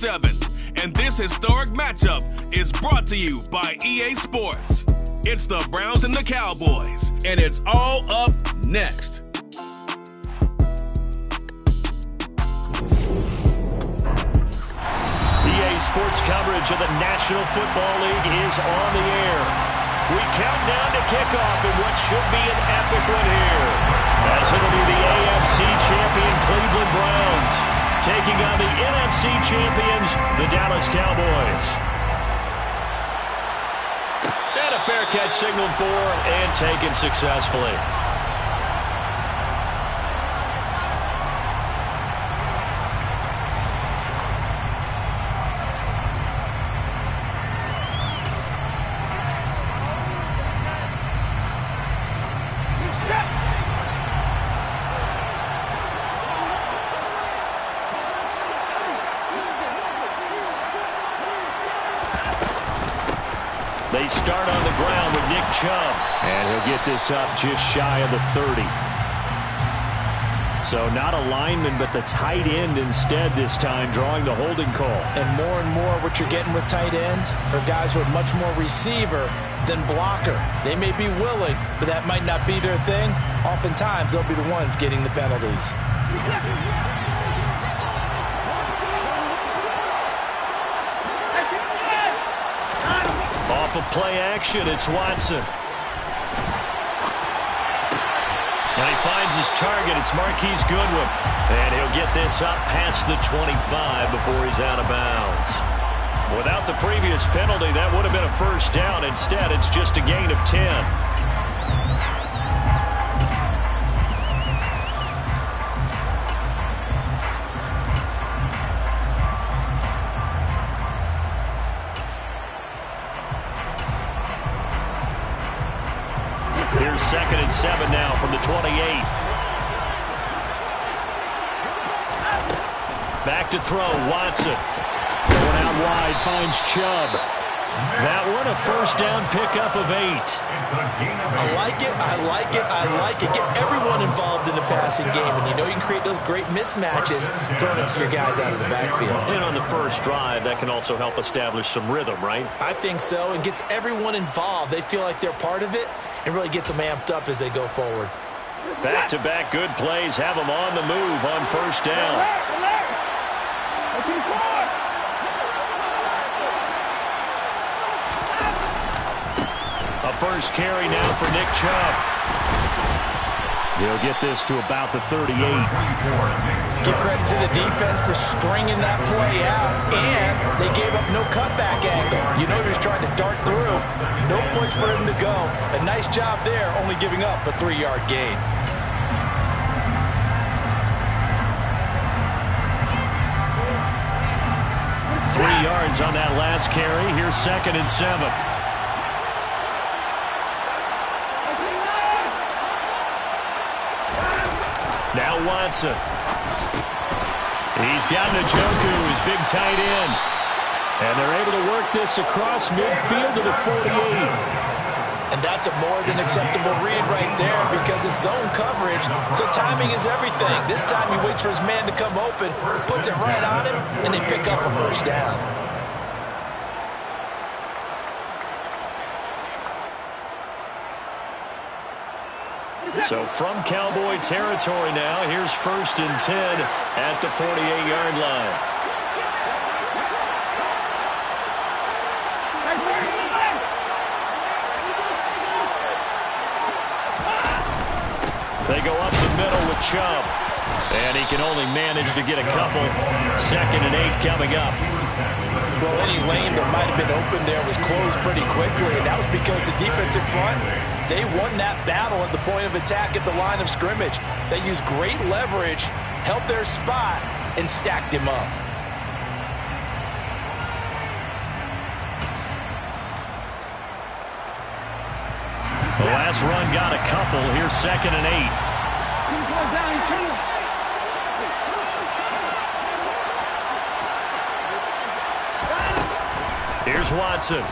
7. And this historic matchup is brought to you by EA Sports. It's the Browns and the Cowboys, and it's all up next. EA Sports coverage of the National Football League is on the air. We count down to kickoff in what should be an epic one here, as it'll be the AFC champion Cleveland Browns taking on the NFC champions, the Dallas Cowboys. And a fair catch signaled for and taken successfully. They start on the ground with Nick Chubb, and he'll get this up just shy of the 30. So not a lineman, but the tight end instead this time, drawing the holding call. And more what you're getting with tight ends are guys who are much more receiver than blocker. They may be willing, but that might not be their thing. Oftentimes, they'll be the ones getting the penalties. Off of play action, it's Watson. And he finds his target. It's Marquise Goodwin. And he'll get this up past the 25 before he's out of bounds. Without the previous penalty, that would have been a first down. Instead, it's just a gain of 10. Here's 2nd and 7 now from the 28. Back to throw, Watson. Going out wide, finds Chubb. That one a first down pickup of 8. I like it, I like it, I like it. Get everyone involved in the passing game, and you know you can create those great mismatches throwing it to your guys out of the backfield. And on the first drive, that can also help establish some rhythm, right? I think so, and gets everyone involved. They feel like they're part of it, and really gets them amped up as they go forward. Back-to-back good plays have them on the move on first down. A first carry now for Nick Chubb. He'll get this to about the 38. Give credit to the defense for stringing that play out, and they gave up no cutback angle. You know he's trying to dart through. No place for him to go. A nice job there, only giving up a 3-yard gain. Three yards on that last carry. Here's 2nd and 7. Now Watson. He's got Njoku, his big tight end. And they're able to work this across midfield to the 48. And that's a more than acceptable read right there because it's zone coverage, so timing is everything. This time he waits for his man to come open, puts it right on him, and they pick up a first down. So from Cowboy territory now, here's 1st and 10 at the 48-yard line. They go up the middle with Chubb. And he can only manage to get a couple. 2nd and 8 coming up. Well, any lane that might have been open there was closed pretty quickly, and that was because the defensive front, they won that battle at the point of attack at the line of scrimmage. They used great leverage, held their spot, and stacked him up. The last run got a couple. Here's 2nd and 8. Here's Watson.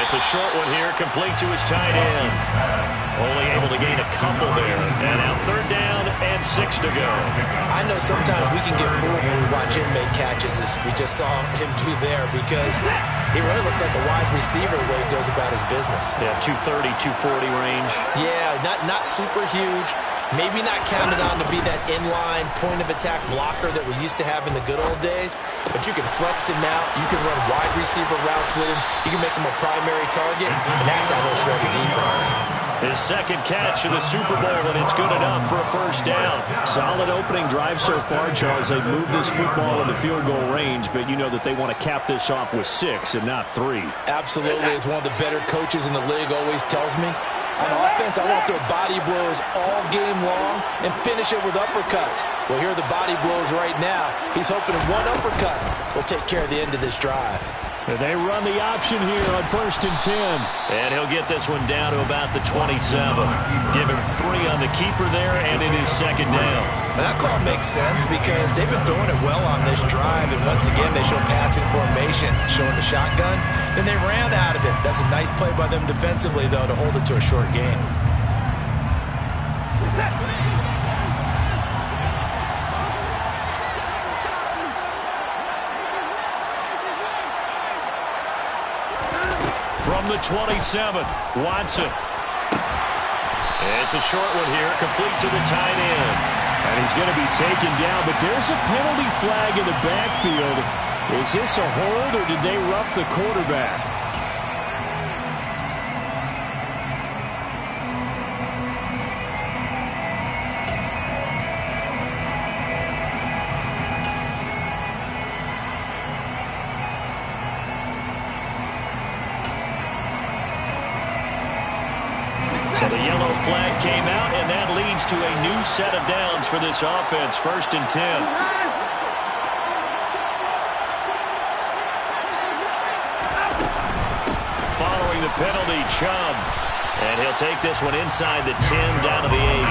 It's a short one here, complete to his tight end. Only able to gain a couple there. And now 3rd down and 6 to go. I know sometimes we can get fooled when we watch him make catches, as we just saw him do there, because he really looks like a wide receiver the way he goes about his business. Yeah, 230, 240 range. Yeah, not super huge. Maybe not counted on to be that inline point-of-attack blocker that we used to have in the good old days, but you can flex him out. You can run wide receiver routes with him. You can make him a primary target, and that's how he'll shred the defense. His 2nd catch of the Super Bowl, and it's good enough for a 1st down. Solid opening drive so far, Charles. They've moved this football into field goal range, but you know that they want to cap this off with 6 and not 3. Absolutely. As one of the better coaches in the league always tells me, on offense, I want to throw body blows all game long and finish it with uppercuts. Well, here are the body blows right now. He's hoping one uppercut will take care of the end of this drive. And they run the option here on 1st and 10. And he'll get this one down to about the 27. Give him 3 on the keeper there, and it is 2nd down. And that call makes sense because they've been throwing it well on this drive, and once again they show passing formation, showing the shotgun. Then they ran out of it. That's a nice play by them defensively, though, to hold it to a short gain. From the 27, Watson. It's a short one here, complete to the tight end. And he's going to be taken down, but there's a penalty flag in the backfield. Is this a hold, or did they rough the quarterback? So the yellow flag came out, and that leads to a new set of downs for this offense. 1st and 10. Following the penalty, Chubb. And he'll take this one inside the 10, down to the 8.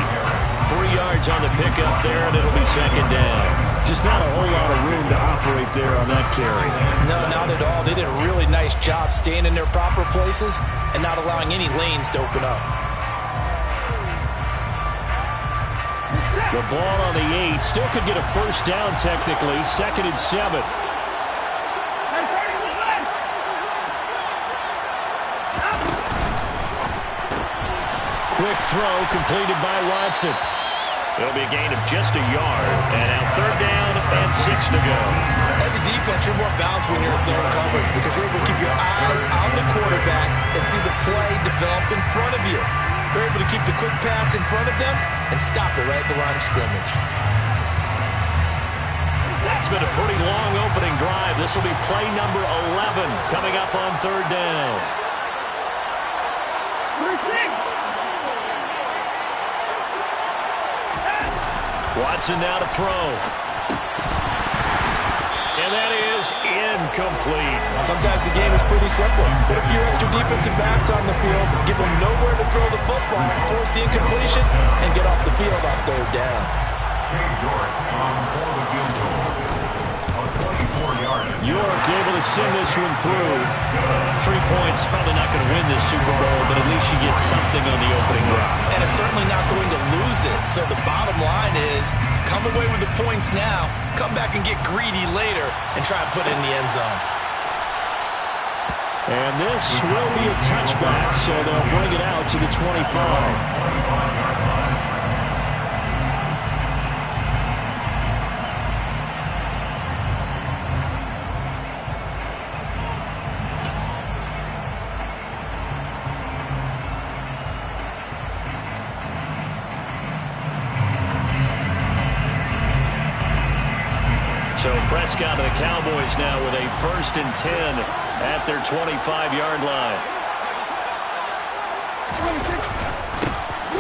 3 yards on the pickup there, and it'll be 2nd down. Just not a whole lot of room to operate there on that carry. No, not at all. They did a really nice job staying in their proper places and not allowing any lanes to open up. The ball on the 8. Still could get a 1st down technically. 2nd and 7. Quick throw completed by Watson. It'll be a gain of just a yard. And now 3rd down and 6 to go. As a defense, you're more balanced when you're in zone coverage because you're able to keep your eyes on the quarterback and see the play develop in front of you. They're able to keep the quick pass in front of them and stop it right at the line of scrimmage. It's been a pretty long opening drive. This will be play number 11 coming up on 3rd down. Watson now to throw. And that is incomplete. Sometimes the game is pretty simple. Put a few extra defensive backs on the field, give them nowhere to throw the football, force the incompletion, and get off the field on 3rd down. York able to send this one through. 3 points, probably not going to win this Super Bowl, but at least you get something on the opening drive. And it's certainly not going to lose it. So the bottom line is, come away with the points now, come back and get greedy later, and try and put it in the end zone. And this will be a touchback, so they'll bring it out to the 25. So Prescott and the Cowboys now with a 1st and 10 at their 25-yard line.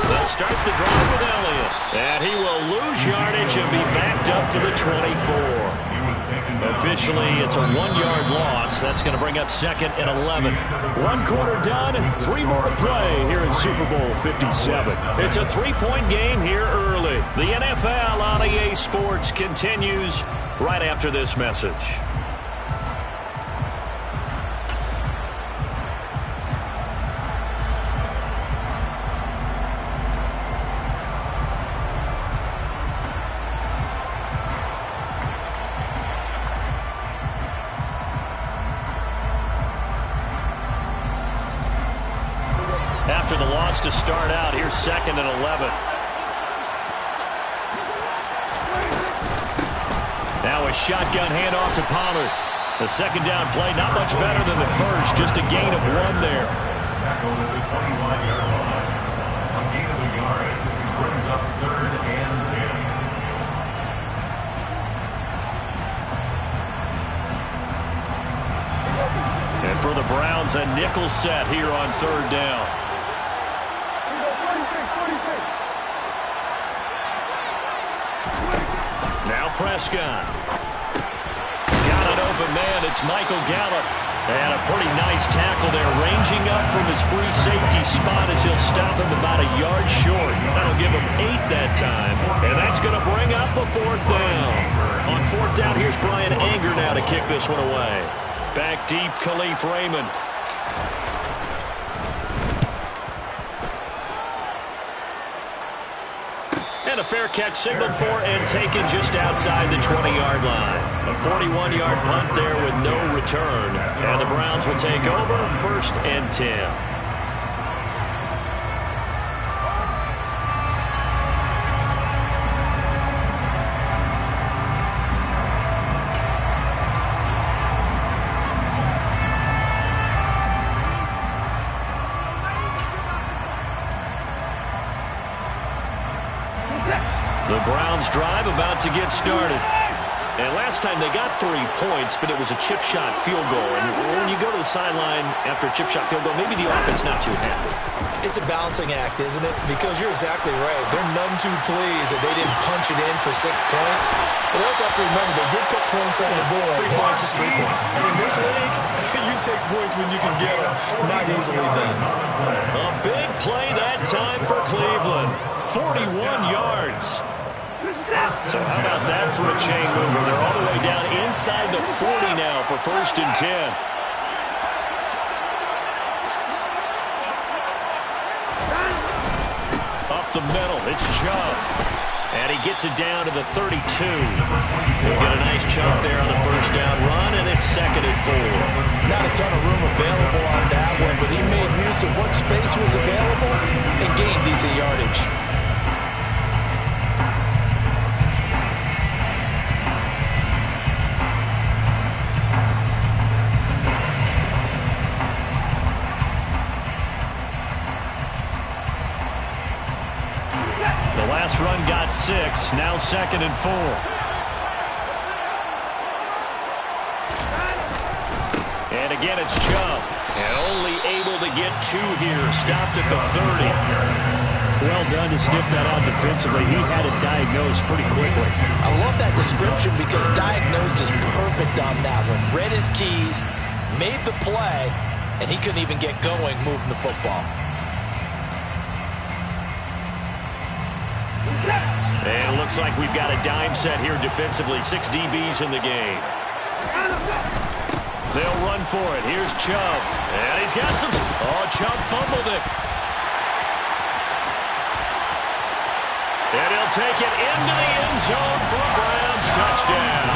They'll start the drive with Elliott. And he will lose yardage and be backed up to the 24. Officially, it's a 1-yard loss. That's going to bring up 2nd and 11. 1 quarter done, 3 more to play here in Super Bowl 57. It's a 3-point game here early. The NFL on EA Sports continues right after this message. loss to start out. Here's 2nd and 11. Now a shotgun handoff to Pollard. The second down play, not much better than the first, just a gain of 1 there. Tackled at the 21-yard line. A gain of a yard brings up 3rd and 10. And for the Browns, a nickel set here on 3rd down. Now Prescott. Got an open man. It's Michael Gallup. And a pretty nice tackle there, ranging up from his free safety spot as he'll stop him about a yard short. That'll give him 8 that time. And that's going to bring up a 4th down. On 4th down, here's Brian Anger now to kick this one away. Back deep, Khalif Raymond. And a fair catch signaled for and taken just outside the 20-yard line. A 41-yard punt there with no return. And the Browns will take over 1st and 10. The Browns drive about to get started. And last time they got 3 points, but it was a chip shot field goal. And when you go to the sideline after a chip shot field goal, maybe the offense not too happy. It's a balancing act, isn't it? Because you're exactly right. They're none too pleased that they didn't punch it in for 6 points. But they also have to remember they did put points on the board. 3 points is 3 points. And in this league, you take points when you can get them. Not easily done. A big play that time for Cleveland. 41 yards. So how about that for a chain mover? They're all the way down inside the 40 now for 1st and 10. Up the middle, it's Chubb. And he gets it down to the 32. He'll get a nice chunk there on the 1st down run, and it's 2nd and 4. Not a ton of room available on that one, but he made use of what space was available and gained decent yardage. Run got 6, now 2nd and 4. And again it's Chubb. And only able to get 2 here. Stopped at the 30. Well done to sniff that out defensively. He had it diagnosed pretty quickly. I love that description because diagnosed is perfect on that one. Read his keys, made the play, and he couldn't even get going moving the football. And it looks like we've got a dime set here defensively. 6 DBs in the game. They'll run for it. Here's Chubb. And he's got some... Oh, Chubb fumbled it. And he'll take it into the end zone for a Browns touchdown.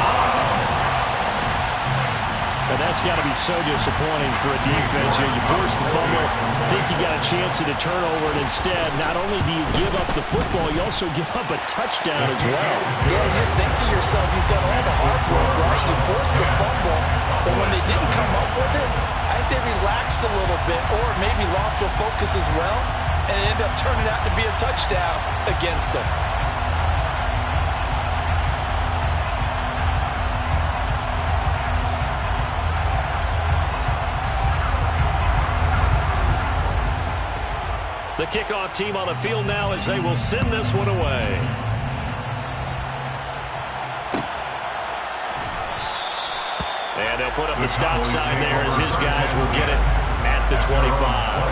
And that's got to be so disappointing for a defense. You force the fumble, think you got a chance at a turnover, and instead, not only do you give up the football, you also give up a touchdown as well. Yeah, you just think to yourself, you've done all the hard work, right? You forced the fumble, but when they didn't come up with it, I think they relaxed a little bit or maybe lost their focus as well, and it ended up turning out to be a touchdown against them. The kickoff team on the field now as they will send this one away. And they'll put up the stop sign there as his guys will get it at the 25.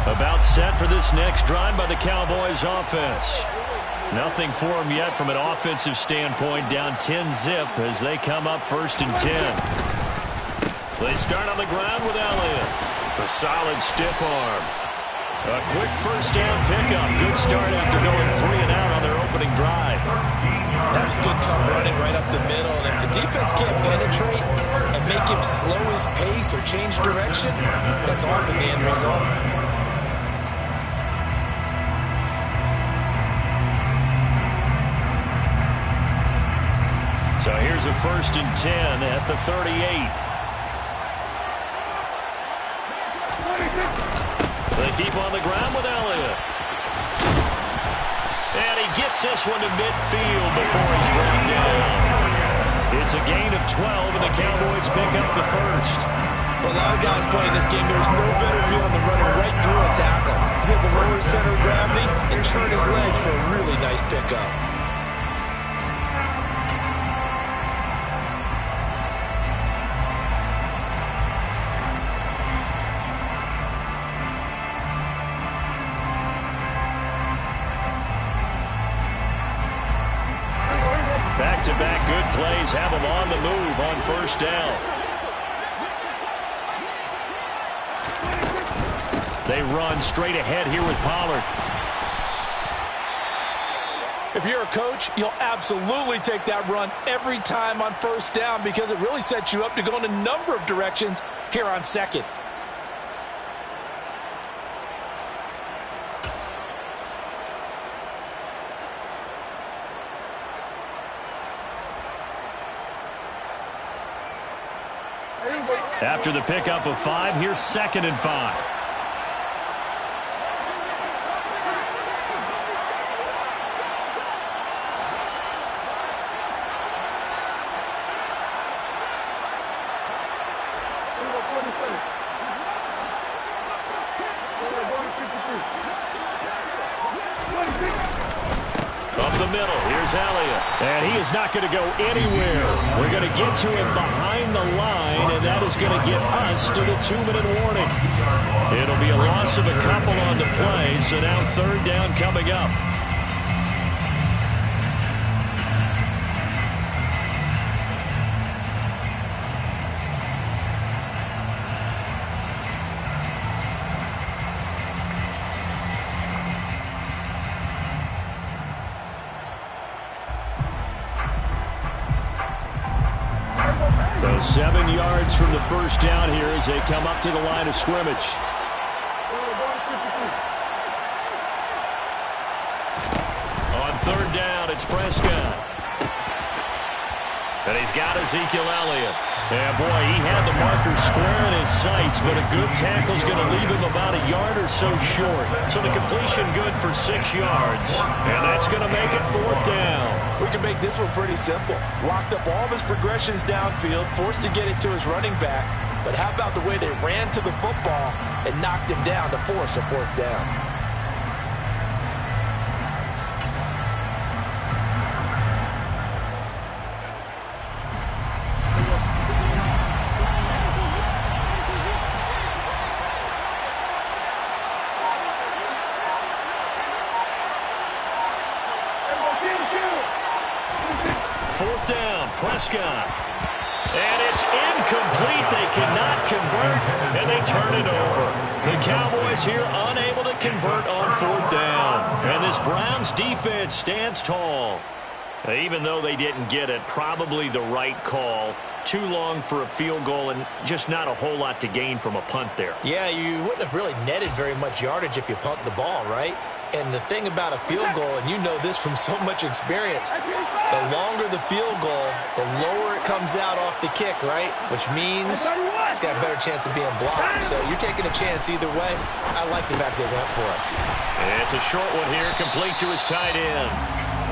About set for this next drive by the Cowboys offense. Nothing for them yet from an offensive standpoint. Down 10-zip as they come up 1st and 10. They start on the ground with Elliott. A solid stiff arm. A quick first down pickup. Good start after going 3 and out on their opening drive. That was good, tough running right up the middle. And if the defense can't penetrate and make him slow his pace or change direction, that's often the end result. So here's a 1st and 10 at the 38. They keep on the ground with Elliott. And he gets this one to midfield before he's brought down. It's a gain of 12, and the Cowboys pick up the first. For a lot of guys playing this game, there's no better feeling than running right through a tackle. He's able to lower his center of gravity and turn his legs for a really nice pickup. Back-to-back good plays have him on the move on 1st down. They run straight ahead here with Pollard. If you're a coach, you'll absolutely take that run every time on 1st down because it really sets you up to go in a number of directions here on 2nd. After the pickup of 5, here's 2nd and 5. Up the middle, here's Elliott. And he is not going to go anywhere. We're going to get to him behind the line, and that is going to get us to the 2-minute warning. It'll be a loss of a couple on the play, so now 3rd down coming up. So 7 yards from the 1st down here as they come up to the line of scrimmage. On 3rd down, it's Prescott. And he's got Ezekiel Elliott. Yeah, boy, he had the marker square in his sights, but a good tackle's going to leave him about a yard or so short. So the completion good for 6 yards. And that's going to make it 4th down. We can make this one pretty simple. Locked up all of his progressions downfield, forced to get it to his running back. But how about the way they ran to the football and knocked him down to force a 4th down? Prescott. And it's incomplete. They cannot convert, and they turn it over. The Cowboys here unable to convert on 4th down. And this Browns defense stands tall. Even though they didn't get it, probably the right call. Too long for a field goal and just not a whole lot to gain from a punt there. Yeah, you wouldn't have really netted very much yardage if you pumped the ball, right? And the thing about a field goal, and you know this from so much experience, the longer the field goal, the lower it comes out off the kick, right? Which means it's got a better chance of being blocked. So you're taking a chance either way. I like the fact they went for it. It's a short one here, complete to his tight end.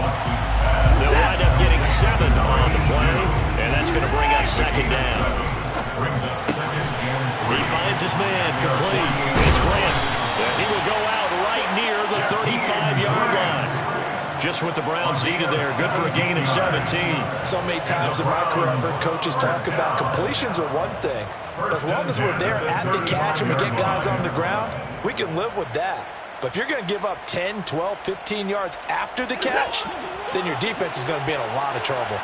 They'll wind up getting 7 on the play, and that's going to bring up 2nd down. He finds his man, complete. It's Grant. He will go out right near the 35-yard line. Just what the Browns needed there. Good for a gain of 17. So many times in my career, I've heard coaches talk about completions are one thing. As long as we're there at the catch and we get guys on the ground, we can live with that. But if you're going to give up 10, 12, 15 yards after the catch, then your defense is going to be in a lot of trouble.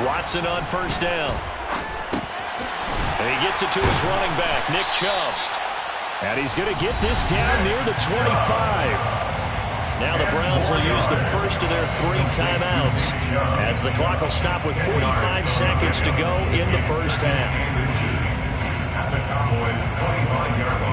Watson on first down. And he gets it to his running back, Nick Chubb. And he's going to get this down near the 25. Now the Browns will use the first of their 3 timeouts as the clock will stop with 45 seconds to go in the first half. At the Cowboys' 25-yard line.